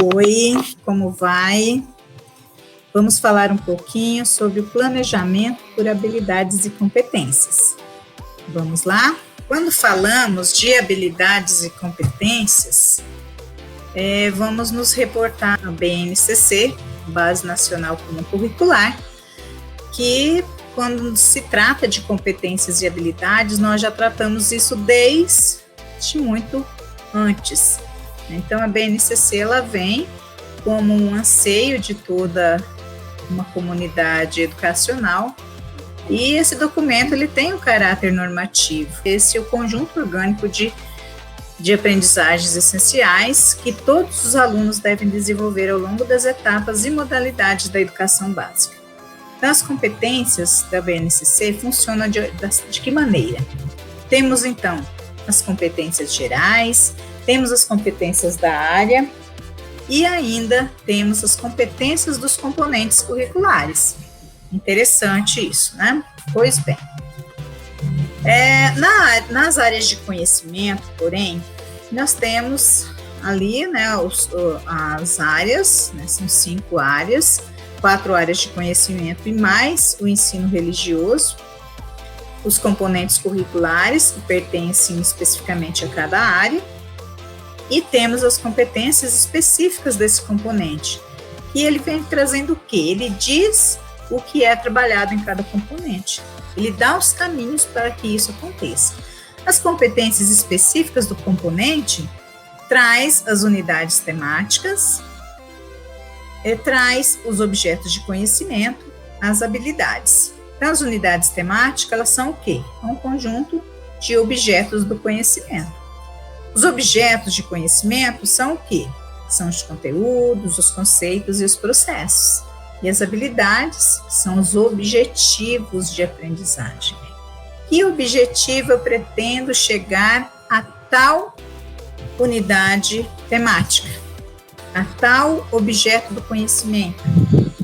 Oi, como vai? Vamos falar um pouquinho sobre o planejamento por habilidades e competências. Vamos lá? Quando falamos de habilidades e competências, vamos nos reportar à BNCC, Base Nacional Comum Curricular, que quando se trata de competências e habilidades, nós já tratamos isso desde muito antes. Então, a BNCC ela vem como um anseio de toda uma comunidade educacional, e esse documento ele tem um caráter normativo. Esse é o conjunto orgânico de aprendizagens essenciais que todos os alunos devem desenvolver ao longo das etapas e modalidades da educação básica. Então, as competências da BNCC funcionam de que maneira? Temos, então, as competências gerais, temos as competências da área e ainda temos as competências dos componentes curriculares. Interessante isso, né? Pois bem. Nas áreas de conhecimento, porém, nós temos ali, né, as áreas, né, são 5 áreas, 4 áreas de conhecimento e mais o ensino religioso, os componentes curriculares que pertencem especificamente a cada área, e temos as competências específicas desse componente. E ele vem trazendo o quê? Ele diz o que é trabalhado em cada componente. Ele dá os caminhos para que isso aconteça. As competências específicas do componente traz as unidades temáticas, traz os objetos de conhecimento, as habilidades. Então, as unidades temáticas, elas são o quê? É um conjunto de objetos do conhecimento. Os objetos de conhecimento são o quê? São os conteúdos, os conceitos e os processos. E as habilidades são os objetivos de aprendizagem. Que objetivo eu pretendo chegar a tal unidade temática, a tal objeto do conhecimento,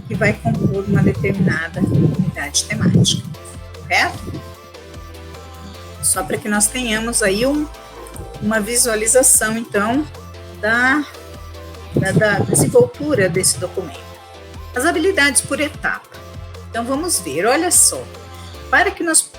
que vai compor uma determinada unidade temática, correto? Só para que nós tenhamos aí uma visualização, então, da desenvoltura desse documento. As habilidades por etapa. Então, vamos ver, olha só, para que nós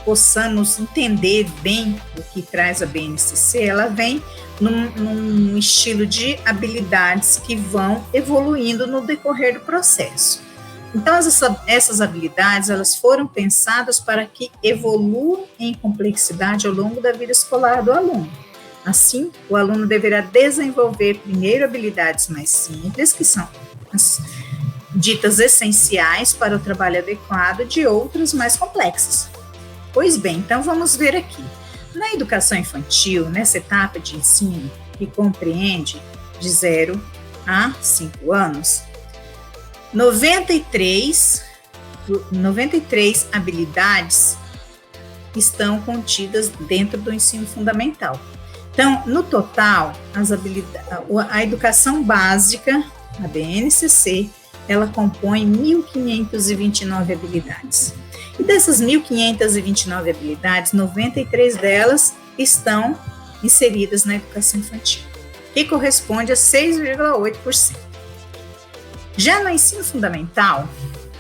possamos entender bem o que traz a BNCC, ela vem num estilo de habilidades que vão evoluindo no decorrer do processo. Então, essas habilidades, elas foram pensadas para que evoluam em complexidade ao longo da vida escolar do aluno. Assim, o aluno deverá desenvolver primeiro habilidades mais simples, que são as ditas essenciais para o trabalho adequado, de outras mais complexas. Pois bem, então vamos ver aqui. Na educação infantil, nessa etapa de ensino, que compreende de 0 a 5 anos, 93 habilidades estão contidas dentro do ensino fundamental. Então, no total, a educação básica, a BNCC, ela compõe 1.529 habilidades. E dessas 1.529 habilidades, 93 delas estão inseridas na educação infantil, que corresponde a 6,8%. Já no ensino fundamental,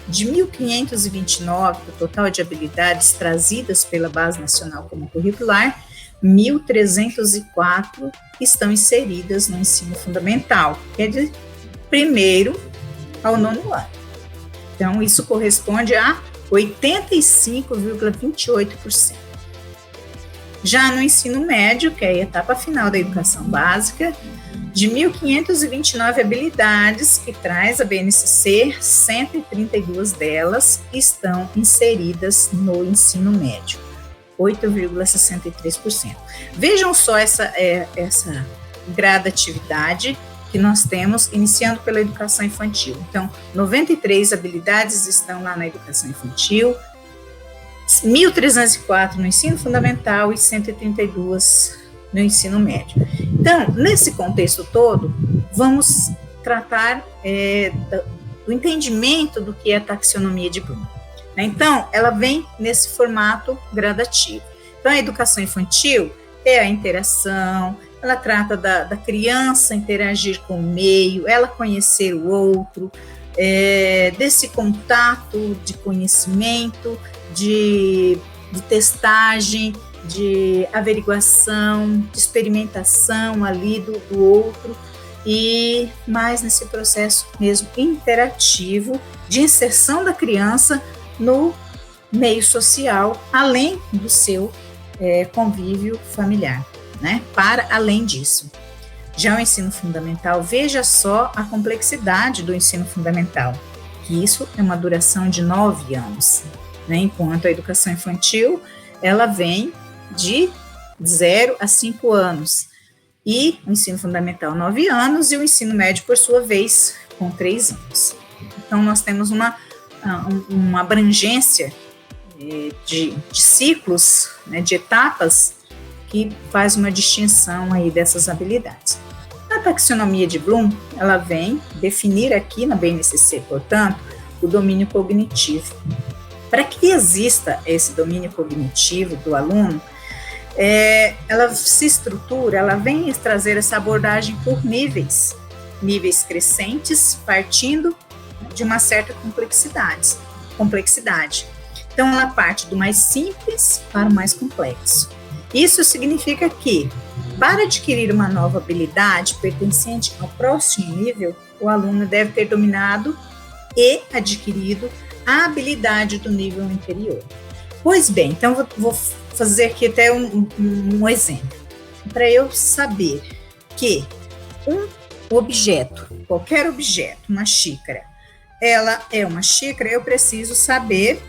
de 1.529 do total de habilidades trazidas pela Base Nacional Comum Curricular, 1.304 estão inseridas no ensino fundamental, que é de 1º ao 9º ano. Então, isso corresponde a 85,28%. Já no ensino médio, que é a etapa final da educação básica, de 1.529 habilidades que traz a BNCC, 132 delas estão inseridas no ensino médio, 8,63%. Vejam só essa gradatividade que nós temos, iniciando pela educação infantil. Então, 93 habilidades estão lá na educação infantil, 1.304 no ensino fundamental e 132 no ensino médio. Então, nesse contexto todo, vamos tratar do entendimento do que é a taxonomia de Bloom. Então, ela vem nesse formato gradativo. Então, a educação infantil é a interação, ela trata da criança interagir com o meio, ela conhecer o outro, desse contato de conhecimento, de testagem, de averiguação, de experimentação ali do outro, e mais nesse processo mesmo interativo de inserção da criança no meio social, além do seu convívio familiar, né? Para além disso. Já o ensino fundamental, veja só a complexidade do ensino fundamental, que isso é uma duração de 9 anos, né? Enquanto a educação infantil, ela vem de 0 a 5 anos, e o ensino fundamental 9 anos, e o ensino médio, por sua vez, com 3 anos. Então, nós temos uma abrangência de ciclos, né, de etapas, que faz uma distinção aí dessas habilidades. A taxonomia de Bloom, ela vem definir aqui na BNCC, portanto, o domínio cognitivo. Para que exista esse domínio cognitivo do aluno, ela se estrutura, ela vem trazer essa abordagem por níveis crescentes, partindo de uma certa complexidade. Então, ela parte do mais simples para o mais complexo. Isso significa que, para adquirir uma nova habilidade pertencente ao próximo nível, o aluno deve ter dominado e adquirido a habilidade do nível anterior. Pois bem, então vou fazer aqui até um exemplo. Para eu saber que um objeto, qualquer objeto, uma xícara, ela é uma xícara, eu preciso saber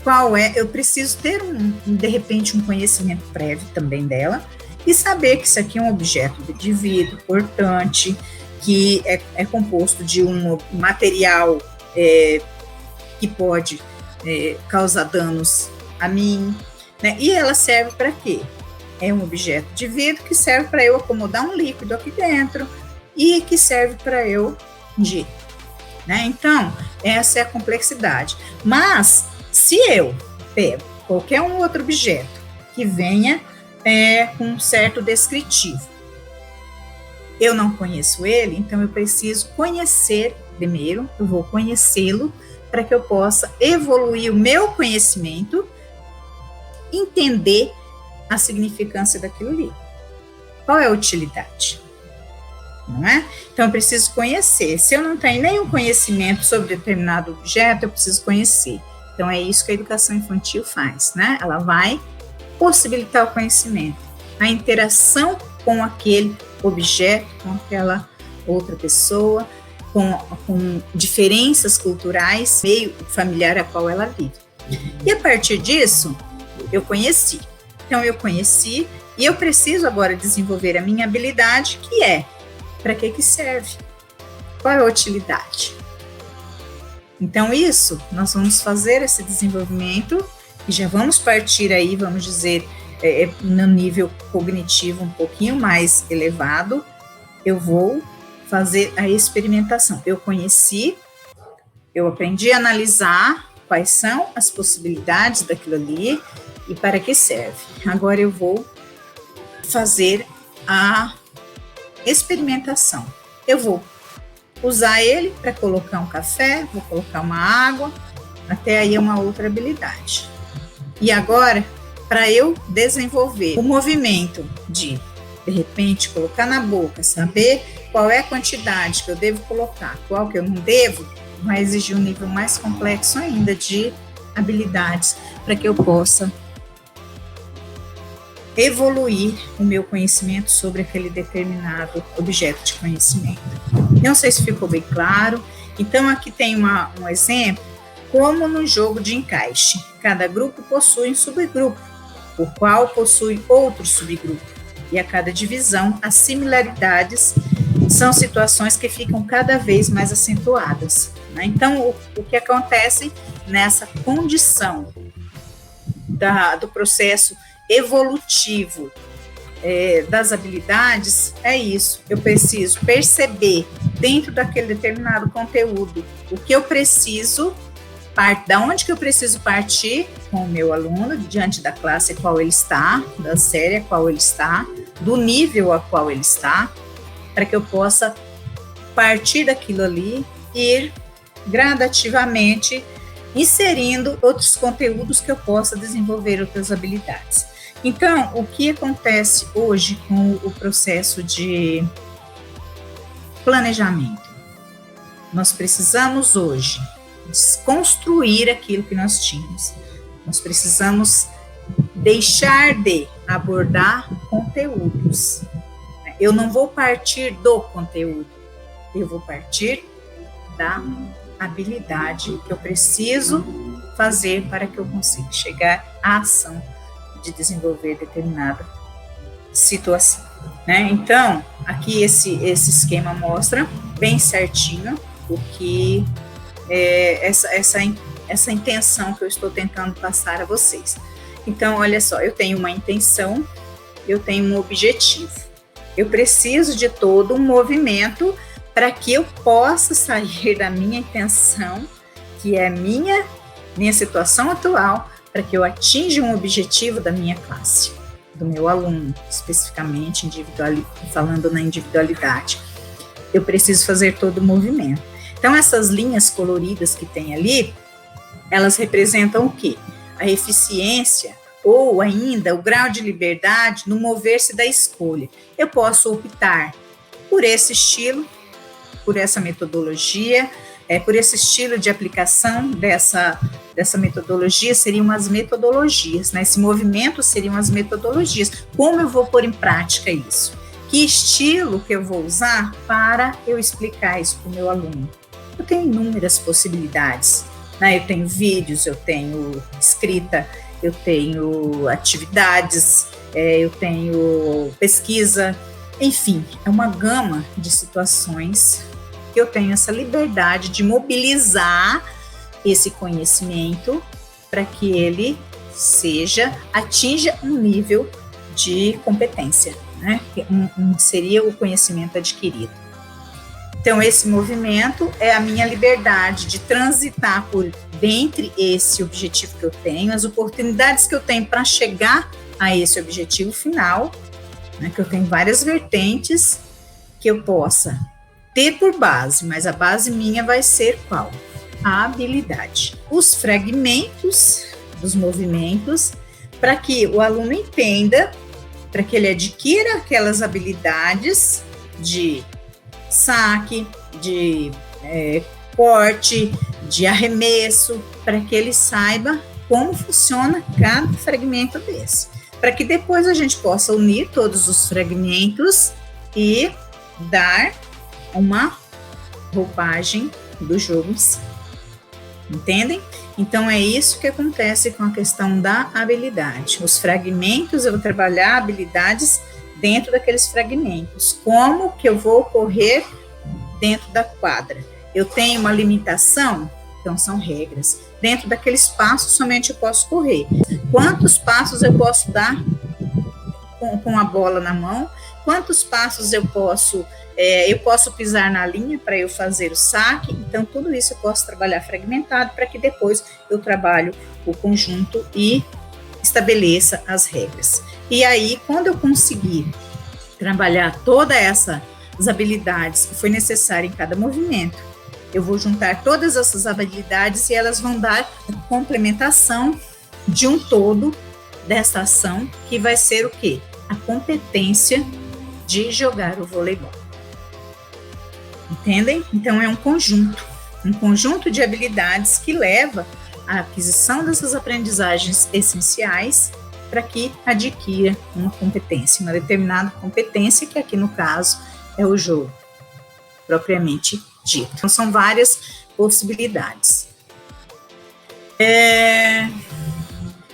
qual é, eu preciso ter de repente um conhecimento prévio também dela, e saber que isso aqui é um objeto de vidro cortante, que é composto de um material que pode causar danos a mim, né? E ela serve para quê? É um objeto de vidro que serve para eu acomodar um líquido aqui dentro e que serve para eu ingerir, né? Então, essa é a complexidade. Mas, se eu pego qualquer um outro objeto que venha com um certo descritivo, eu não conheço ele, então eu preciso conhecer primeiro, eu vou conhecê-lo para que eu possa evoluir o meu conhecimento, entender a significância daquilo ali. Qual é a utilidade? Não é? Então, eu preciso conhecer. Se eu não tenho nenhum conhecimento sobre determinado objeto, eu preciso conhecer. Então, é isso que a educação infantil faz, né? Ela vai possibilitar o conhecimento, a interação com aquele objeto, com aquela outra pessoa, com diferenças culturais, meio familiar a qual ela vive. E a partir disso, eu conheci. Então, eu conheci e eu preciso agora desenvolver a minha habilidade, que é, para que serve? Qual é a utilidade? Então, isso, nós vamos fazer esse desenvolvimento e já vamos partir aí, vamos dizer, no nível cognitivo um pouquinho mais elevado, eu vou fazer a experimentação. Eu conheci, eu aprendi a analisar quais são as possibilidades daquilo ali e para que serve. Agora eu vou fazer a experimentação. Eu vou usar ele para colocar um café, vou colocar uma água, até aí é uma outra habilidade. E agora, para eu desenvolver o movimento de repente, colocar na boca, saber qual é a quantidade que eu devo colocar, qual que eu não devo, vai exigir um nível mais complexo ainda de habilidades para que eu possa evoluir o meu conhecimento sobre aquele determinado objeto de conhecimento. Não sei se ficou bem claro. Então, aqui tem um exemplo, como no jogo de encaixe. Cada grupo possui um subgrupo, o qual possui outro subgrupo. E a cada divisão, as similaridades são situações que ficam cada vez mais acentuadas, né? Então, o que acontece nessa condição do processo evolutivo das habilidades é isso. Eu preciso perceber dentro daquele determinado conteúdo o que eu preciso, da onde que eu preciso partir com o meu aluno, diante da classe a qual ele está, da série a qual ele está, do nível a qual ele está, para que eu possa partir daquilo ali e ir gradativamente inserindo outros conteúdos que eu possa desenvolver outras habilidades. Então, o que acontece hoje com o processo de planejamento? Nós precisamos hoje desconstruir aquilo que nós tínhamos. Nós precisamos deixar de abordar conteúdos. Eu não vou partir do conteúdo, eu vou partir da habilidade que eu preciso fazer para que eu consiga chegar à ação de desenvolver determinada situação, né? Então, aqui esse esquema mostra bem certinho o que é essa intenção que eu estou tentando passar a vocês. Então, olha só, eu tenho uma intenção, eu tenho um objetivo, eu preciso de todo um movimento para que eu possa sair da minha intenção, que é a minha situação atual, para que eu atinja um objetivo da minha classe, do meu aluno, especificamente falando na individualidade. Eu preciso fazer todo o movimento. Então, essas linhas coloridas que tem ali, elas representam o quê? A eficiência ou ainda o grau de liberdade no mover-se da escolha. Eu posso optar por esse estilo, por essa metodologia, por esse estilo de aplicação dessa metodologia, seriam as metodologias, né? Esse movimento seriam as metodologias. Como eu vou pôr em prática isso? Que estilo que eu vou usar para eu explicar isso para o meu aluno? Eu tenho inúmeras possibilidades, né? Eu tenho vídeos, eu tenho escrita, eu tenho atividades, eu tenho pesquisa, enfim, é uma gama de situações que eu tenho essa liberdade de mobilizar esse conhecimento para que ele atinja um nível de competência, né? Seria o conhecimento adquirido. Então, esse movimento é a minha liberdade de transitar por dentre esse objetivo que eu tenho, as oportunidades que eu tenho para chegar a esse objetivo final, né? Que eu tenho várias vertentes que eu possa ter por base, mas a base minha vai ser qual? A habilidade. Os fragmentos dos movimentos, para que o aluno entenda, para que ele adquira aquelas habilidades de saque, de corte, de arremesso, para que ele saiba como funciona cada fragmento desse. Para que depois a gente possa unir todos os fragmentos e dar uma roupagem do jogo em si. Entendem? Então, é isso que acontece com a questão da habilidade. Os fragmentos, eu vou trabalhar habilidades dentro daqueles fragmentos. Como que eu vou correr dentro da quadra? Eu tenho uma limitação? Então, são regras. Dentro daquele espaço, somente eu posso correr. Quantos passos eu posso dar com a bola na mão? Quantos passos eu posso pisar na linha para eu fazer o saque? Então, tudo isso eu posso trabalhar fragmentado para que depois eu trabalhe o conjunto e estabeleça as regras. E aí, quando eu conseguir trabalhar todas essas habilidades que foi necessário em cada movimento, eu vou juntar todas essas habilidades e elas vão dar a complementação de um todo dessa ação, que vai ser o quê? A competência de jogar o voleibol. Entendem? Então, é um conjunto de habilidades que leva à aquisição dessas aprendizagens essenciais para que adquira uma competência, uma determinada competência, que aqui no caso é o jogo, propriamente dito. Então, são várias possibilidades.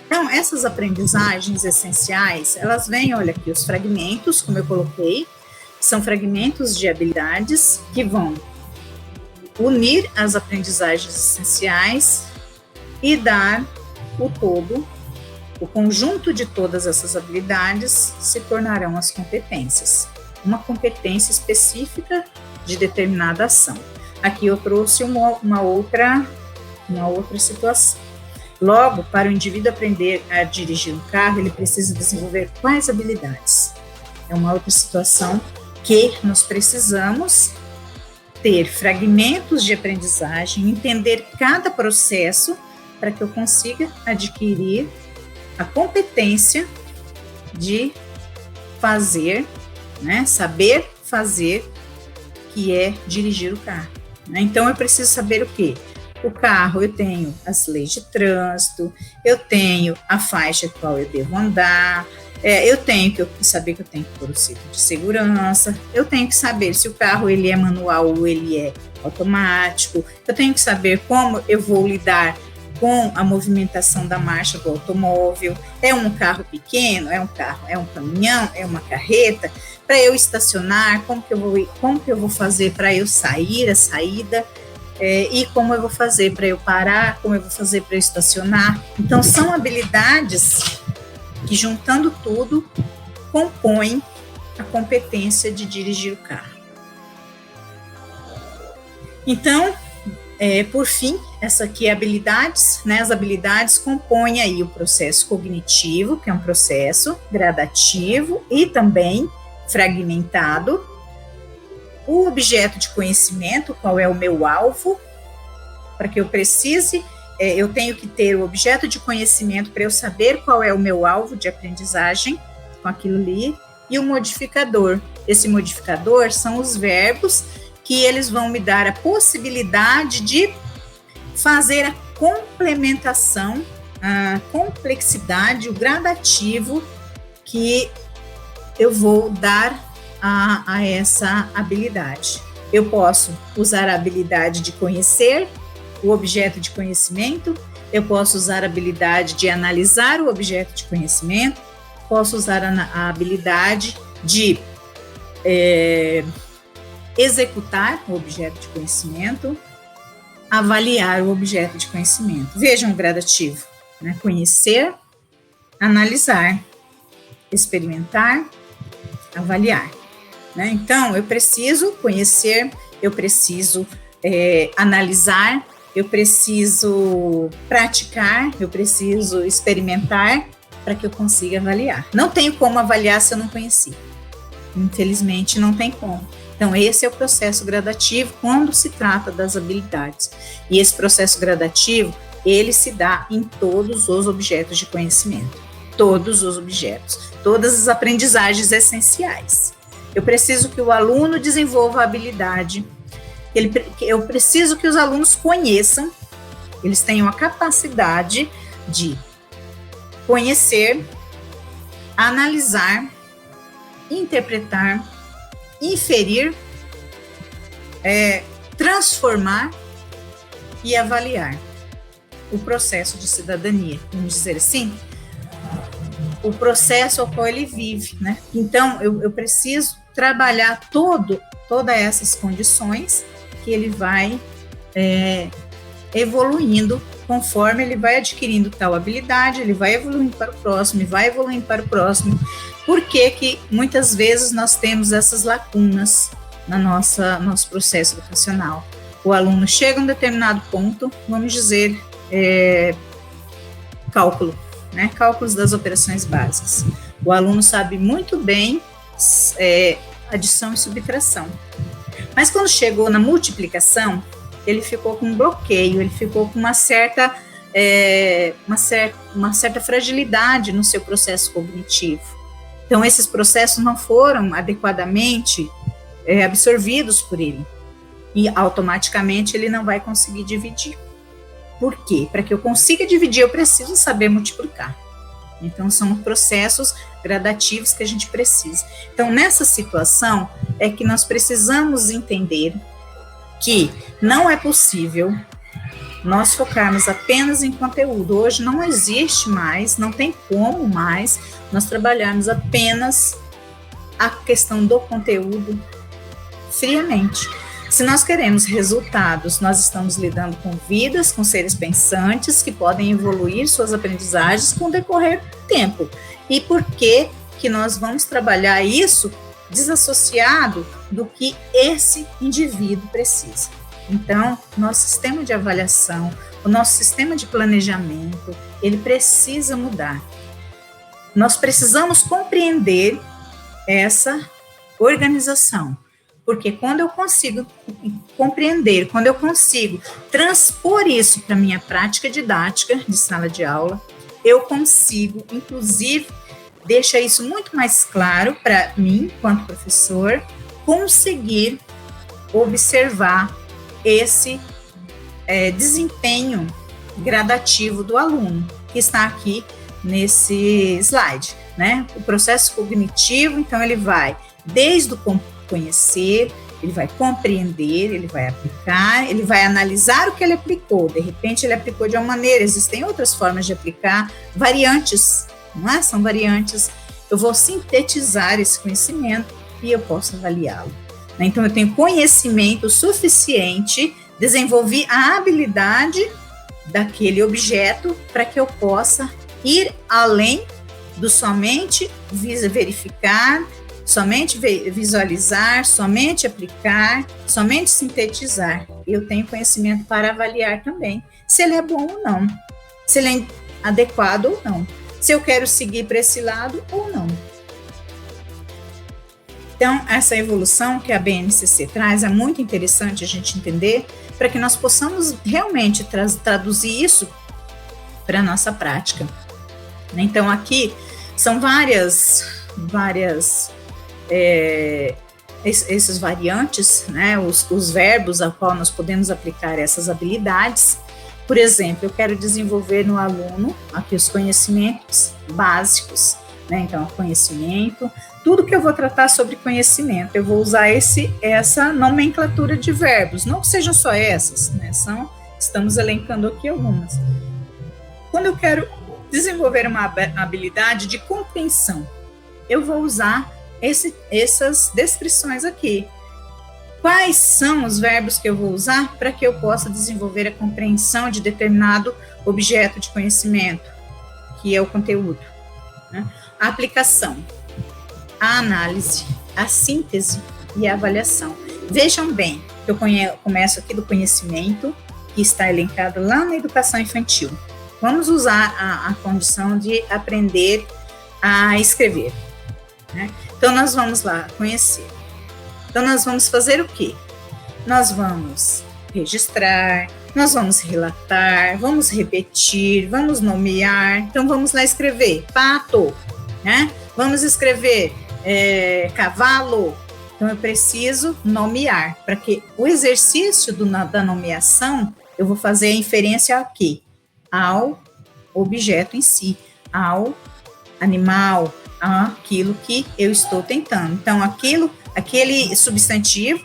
Então, essas aprendizagens essenciais, elas vêm, olha aqui, os fragmentos, como eu coloquei, são fragmentos de habilidades que vão unir as aprendizagens essenciais e dar o todo, o conjunto de todas essas habilidades se tornarão as competências. Uma competência específica de determinada ação. Aqui eu trouxe uma outra situação. Logo, para o indivíduo aprender a dirigir um carro, ele precisa desenvolver quais habilidades? É uma outra situação que nós precisamos ter fragmentos de aprendizagem, entender cada processo para que eu consiga adquirir a competência de fazer, né, saber fazer, que é dirigir o carro. Né? Então, eu preciso saber o quê? O carro, eu tenho as leis de trânsito, eu tenho a faixa qual eu devo andar, eu tenho que saber que eu tenho que pôr o cinto de segurança, eu tenho que saber se o carro ele é manual ou ele é automático, eu tenho que saber como eu vou lidar com a movimentação da marcha do automóvel, é um carro pequeno, é um caminhão, é uma carreta, para eu estacionar, como que eu vou fazer para eu sair a saída, e como eu vou fazer para eu parar, como eu vou fazer para eu estacionar. Então, são habilidades que, juntando tudo, compõem a competência de dirigir o carro. Então, por fim, essa aqui é habilidades, né? As habilidades compõem aí o processo cognitivo, que é um processo gradativo e também fragmentado. O objeto de conhecimento, qual é o meu alvo, para que eu precise, eu tenho que ter o objeto de conhecimento para eu saber qual é o meu alvo de aprendizagem com aquilo ali, e o modificador. Esse modificador são os verbos que eles vão me dar a possibilidade de fazer a complementação, a complexidade, o gradativo que eu vou dar a essa habilidade. Eu posso usar a habilidade de conhecer o objeto de conhecimento, eu posso usar a habilidade de analisar o objeto de conhecimento, posso usar a habilidade de executar o objeto de conhecimento, avaliar o objeto de conhecimento. Vejam o gradativo, né? Conhecer, analisar, experimentar, avaliar. Né? Então, eu preciso conhecer, eu preciso analisar, eu preciso praticar, eu preciso experimentar para que eu consiga avaliar. Não tenho como avaliar se eu não conheci. Infelizmente, não tem como. Então, esse é o processo gradativo quando se trata das habilidades. E esse processo gradativo, ele se dá em todos os objetos de conhecimento. Todos os objetos, todas as aprendizagens essenciais. Eu preciso que o aluno desenvolva a habilidade, eu preciso que os alunos conheçam, eles tenham a capacidade de conhecer, analisar, interpretar, inferir, transformar e avaliar o processo de cidadania, vamos dizer assim, o processo ao qual ele vive, né? Então, eu preciso trabalhar todas essas condições que ele vai evoluindo conforme ele vai adquirindo tal habilidade, ele vai evoluindo para o próximo, e vai evoluindo para o próximo. Por que muitas vezes nós temos essas lacunas no nosso processo educacional? O aluno chega a um determinado ponto, vamos dizer, cálculo, né? Cálculos das operações básicas. O aluno sabe muito bem adição e subtração. Mas quando chegou na multiplicação, ele ficou com um bloqueio, ele ficou com uma certa fragilidade no seu processo cognitivo. Então, esses processos não foram adequadamente absorvidos por ele. E, automaticamente, ele não vai conseguir dividir. Por quê? Para que eu consiga dividir, eu preciso saber multiplicar. Então, são processos gradativos que a gente precisa. Então, nessa situação, é que nós precisamos entender que não é possível nós focarmos apenas em conteúdo. Hoje não existe mais, não tem como mais nós trabalharmos apenas a questão do conteúdo friamente. Se nós queremos resultados, nós estamos lidando com vidas, com seres pensantes que podem evoluir suas aprendizagens com o decorrer do tempo. E por que nós vamos trabalhar isso desassociado do que esse indivíduo precisa? Então, nosso sistema de avaliação, o nosso sistema de planejamento, ele precisa mudar. Nós precisamos compreender essa organização, porque quando eu consigo compreender, quando eu consigo transpor isso para a minha prática didática de sala de aula, eu consigo, inclusive, deixar isso muito mais claro para mim, enquanto professor, conseguir observar esse desempenho gradativo do aluno, que está aqui nesse slide, né? O processo cognitivo, então, ele vai desde o conhecer, ele vai compreender, ele vai aplicar, ele vai analisar o que ele aplicou. De repente, ele aplicou de uma maneira, existem outras formas de aplicar, variantes, não é? São variantes. Eu vou sintetizar esse conhecimento e eu posso avaliá-lo. Então, eu tenho conhecimento suficiente, desenvolvi a habilidade daquele objeto para que eu possa ir além do somente verificar, somente visualizar, somente aplicar, somente sintetizar. Eu tenho conhecimento para avaliar também, se ele é bom ou não, se ele é adequado ou não, se eu quero seguir para esse lado ou não. Então, essa evolução que a BNCC traz é muito interessante a gente entender para que nós possamos realmente traduzir isso para a nossa prática. Então, aqui são esses variantes, né, os verbos a qual nós podemos aplicar essas habilidades. Por exemplo, eu quero desenvolver no aluno aqui os conhecimentos básicos, né? Então, conhecimento, tudo que eu vou tratar sobre conhecimento, eu vou usar essa nomenclatura de verbos, não que sejam só essas, né? Estamos elencando aqui algumas. Quando eu quero desenvolver uma habilidade de compreensão, eu vou usar essas descrições aqui. Quais são os verbos que eu vou usar para que eu possa desenvolver a compreensão de determinado objeto de conhecimento, que é o conteúdo, né? A aplicação, a análise, a síntese e a avaliação. Vejam bem, eu começo aqui do conhecimento, que está elencado lá na educação infantil. Vamos usar a condição de aprender a escrever, né? Então, nós vamos lá conhecer. Então, nós vamos fazer o quê? Nós vamos registrar, nós vamos relatar, vamos repetir, vamos nomear. Então, vamos lá escrever pato, né? Vamos escrever cavalo. Então, eu preciso nomear, para que o exercício da nomeação, eu vou fazer a inferência aqui, ao objeto em si, ao animal, aquilo que eu estou tentando. Então, aquele substantivo,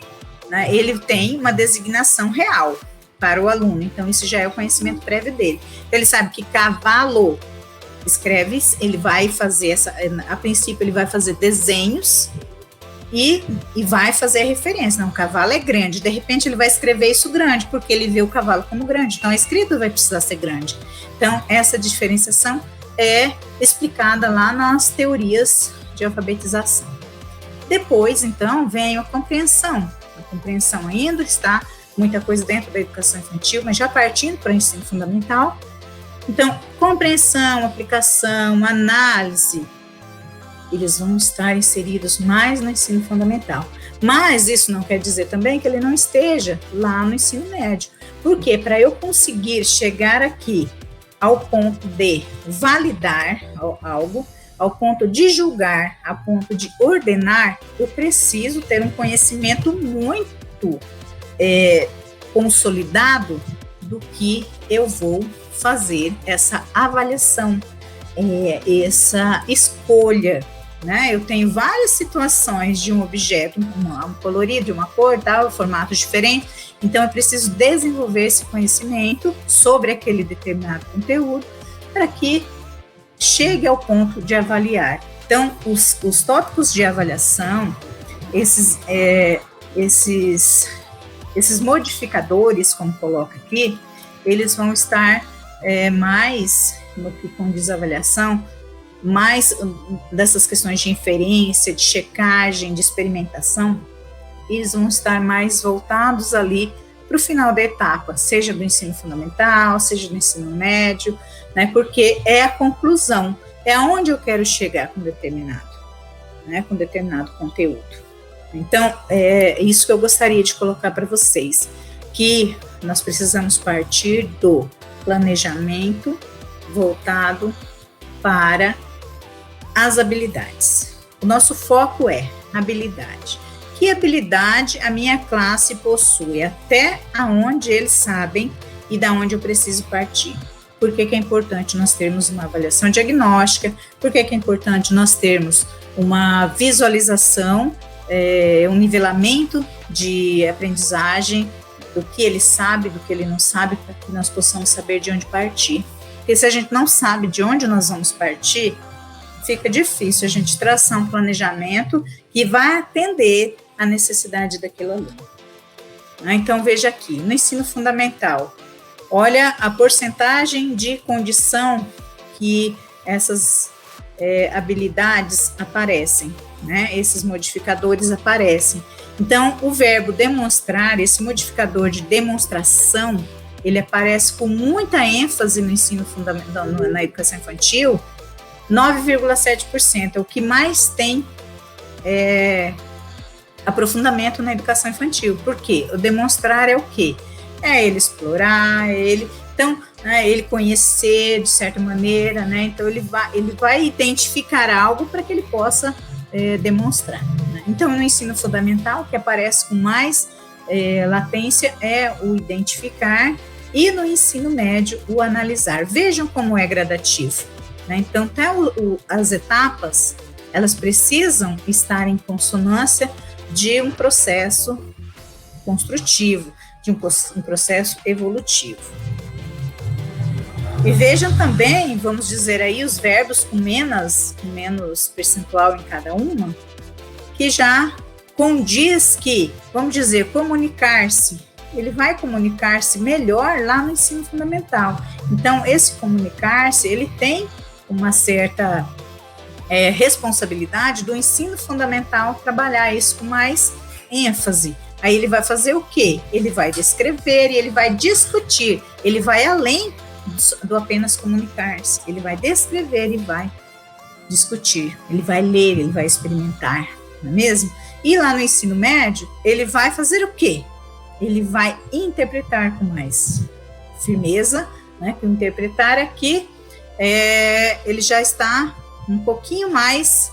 né, ele tem uma designação real para o aluno. Então, isso já é o conhecimento prévio dele. Então, ele sabe que cavalo escreve, ele vai fazer a princípio, ele vai fazer desenhos e vai fazer a referência. Não, o cavalo é grande. De repente, ele vai escrever isso grande, porque ele vê o cavalo como grande. Então, a escrita vai precisar ser grande. Então, essa diferenciação é explicada lá nas teorias de alfabetização. Depois, então, vem a compreensão. A compreensão ainda está muita coisa dentro da educação infantil, mas já partindo para o ensino fundamental. Então, compreensão, aplicação, análise, eles vão estar inseridos mais no ensino fundamental. Mas isso não quer dizer também que ele não esteja lá no ensino médio. Porque para eu conseguir chegar aqui ao ponto de validar algo, ao ponto de julgar, ao ponto de ordenar, eu preciso ter um conhecimento muito consolidado do que eu vou fazer essa avaliação, essa escolha, né? Eu tenho várias situações de um objeto, um colorido, de uma cor, tal, formatos diferentes, então eu preciso desenvolver esse conhecimento sobre aquele determinado conteúdo para que chegue ao ponto de avaliar. Então, os tópicos de avaliação, esses modificadores, como coloca aqui, eles vão estar mais, no que condiz a avaliação, mais dessas questões de inferência, de checagem, de experimentação, eles vão estar mais voltados ali para o final da etapa, seja do ensino fundamental, seja do ensino médio, né, porque é a conclusão, é aonde eu quero chegar com determinado, né, com determinado conteúdo. Então, é isso que eu gostaria de colocar para vocês, que nós precisamos partir do planejamento voltado para as habilidades. O nosso foco é habilidade. Que habilidade a minha classe possui? Até aonde eles sabem e da onde eu preciso partir. Por que é importante nós termos uma avaliação diagnóstica? Por que é importante nós termos uma visualização, um nivelamento de aprendizagem, do que ele sabe, do que ele não sabe, para que nós possamos saber de onde partir. Porque se a gente não sabe de onde nós vamos partir, fica difícil a gente traçar um planejamento que vai atender a necessidade daquele aluno. Então, veja aqui, no ensino fundamental, olha a porcentagem de condição que essas habilidades aparecem, né? Esses modificadores aparecem. Então, o verbo demonstrar, esse modificador de demonstração, ele aparece com muita ênfase no ensino fundamental, na educação infantil, 9,7%, é o que mais tem aprofundamento na educação infantil. Por quê? O demonstrar é o quê? É ele explorar, ele conhecer de certa maneira, né? Então, ele vai identificar algo para que ele possa demonstrar. Né? Então, no ensino fundamental, o que aparece com mais latência é o identificar, e no ensino médio, o analisar. Vejam como é gradativo. Né? Então, até as etapas, elas precisam estar em consonância de um processo construtivo, de um processo evolutivo. E vejam também, vamos dizer aí, os verbos com menos percentual em cada uma, que já condiz que, vamos dizer, comunicar-se, ele vai comunicar-se melhor lá no ensino fundamental. Então, esse comunicar-se, ele tem uma certa responsabilidade do ensino fundamental trabalhar isso com mais ênfase. Aí ele vai fazer o quê? Ele vai descrever e ele vai discutir, ele vai além do apenas comunicar-se, ele vai descrever e vai discutir, ele vai ler, ele vai experimentar, não é mesmo? E lá no ensino médio, ele vai fazer o quê? Ele vai interpretar com mais firmeza, né? Que o interpretar aqui, ele já está um pouquinho mais,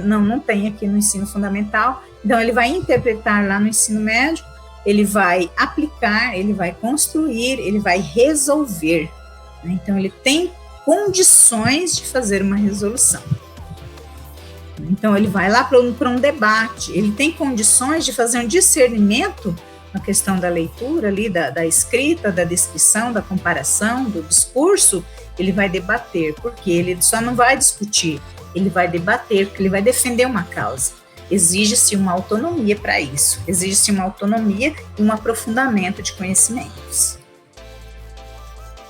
não tem aqui no ensino fundamental, então ele vai interpretar lá no ensino médio, ele vai aplicar, ele vai construir, ele vai resolver. Né? Então ele tem condições de fazer uma resolução. Então ele vai lá para um debate, ele tem condições de fazer um discernimento na questão da leitura ali, da escrita, da descrição, da comparação, do discurso. Ele vai debater, porque ele só não vai discutir, ele vai debater, porque ele vai defender uma causa. Exige-se uma autonomia para isso, exige-se uma autonomia e um aprofundamento de conhecimentos.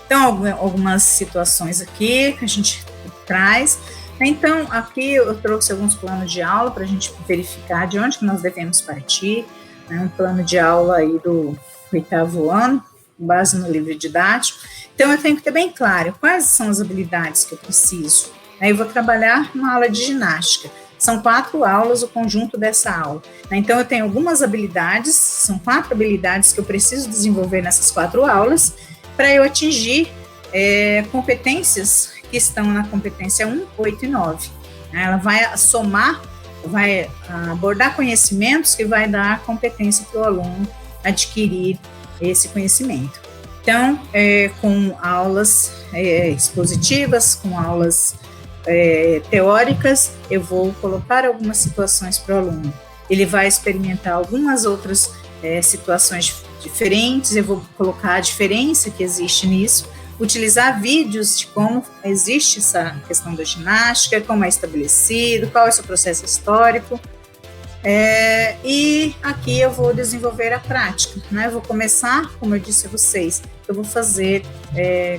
Então, algumas situações aqui que a gente traz. Então, aqui eu trouxe alguns planos de aula para a gente verificar de onde que nós devemos partir, né? Um plano de aula aí do 8º ano, com base no livro didático. Então, eu tenho que ter bem claro quais são as habilidades que eu preciso. Aí eu vou trabalhar uma aula de ginástica. São 4 aulas, o conjunto dessa aula. Então, eu tenho algumas habilidades, são 4 habilidades que eu preciso desenvolver nessas 4 aulas, para eu atingir competências que estão na competência 1, 8 e 9. Ela vai somar, vai abordar conhecimentos que vai dar competência para o aluno adquirir esse conhecimento. Então, com aulas expositivas, com aulas teóricas, eu vou colocar algumas situações para o aluno. Ele vai experimentar algumas outras situações diferentes, eu vou colocar a diferença que existe nisso, utilizar vídeos de como existe essa questão da ginástica, como é estabelecido, qual é o seu processo histórico, e aqui eu vou desenvolver a prática, né? Eu vou começar, como eu disse a vocês, eu vou fazer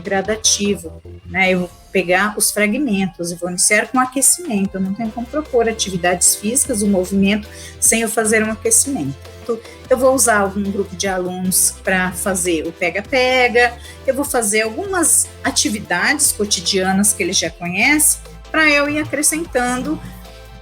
gradativo, né? Eu vou pegar os fragmentos e vou iniciar com aquecimento. Eu não tenho como propor atividades físicas, o movimento, sem eu fazer um aquecimento. projeto, eu vou usar algum grupo de alunos para fazer o pega-pega, eu vou fazer algumas atividades cotidianas que ele já conhece, para eu ir acrescentando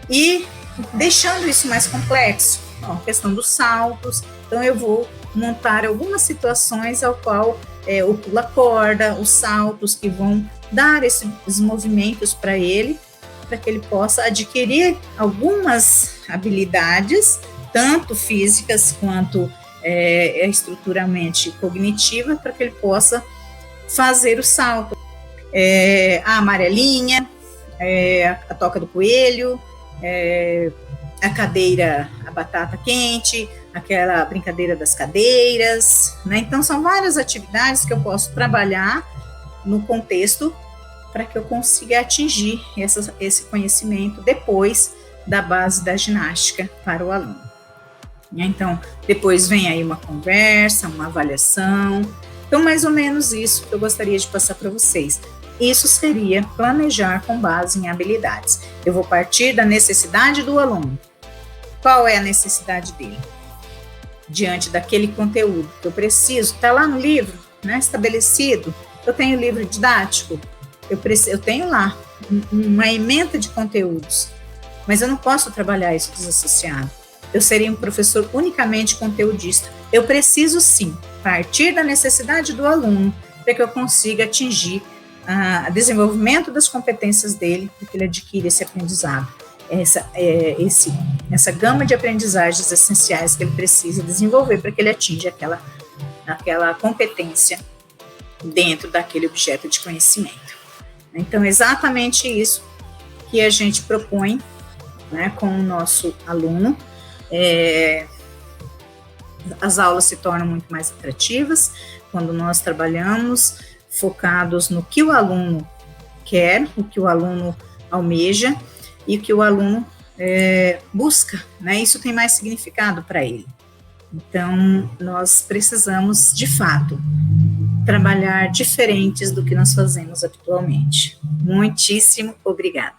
e deixando isso mais complexo. A questão dos saltos, então eu vou montar algumas situações ao qual o pula-corda, os saltos que vão dar esses movimentos para ele, para que ele possa adquirir algumas habilidades, tanto físicas quanto estruturalmente cognitiva, para que ele possa fazer o salto. A amarelinha, a toca do coelho, a cadeira, a batata quente, aquela brincadeira das cadeiras, né? Então, são várias atividades que eu posso trabalhar no contexto para que eu consiga atingir esse conhecimento depois da base da ginástica para o aluno. Então, depois vem aí uma conversa, uma avaliação. Então, mais ou menos isso que eu gostaria de passar para vocês. Isso seria planejar com base em habilidades. Eu vou partir da necessidade do aluno. Qual é a necessidade dele? Diante daquele conteúdo que eu preciso, está lá no livro, né, estabelecido. Eu tenho livro didático, eu tenho lá uma ementa de conteúdos, mas eu não posso trabalhar isso desassociado. Eu seria um professor unicamente conteudista. Eu preciso, sim, partir da necessidade do aluno para que eu consiga atingir o desenvolvimento das competências dele, para que ele adquira esse aprendizado, essa gama de aprendizagens essenciais que ele precisa desenvolver para que ele atinja aquela competência dentro daquele objeto de conhecimento. Então, exatamente isso que a gente propõe, né, com o nosso aluno. As aulas se tornam muito mais atrativas quando nós trabalhamos focados no que o aluno quer, o que o aluno almeja e o que o aluno busca, né? Isso tem mais significado para ele. Então, nós precisamos, de fato, trabalhar diferentes do que nós fazemos atualmente. Muitíssimo obrigada.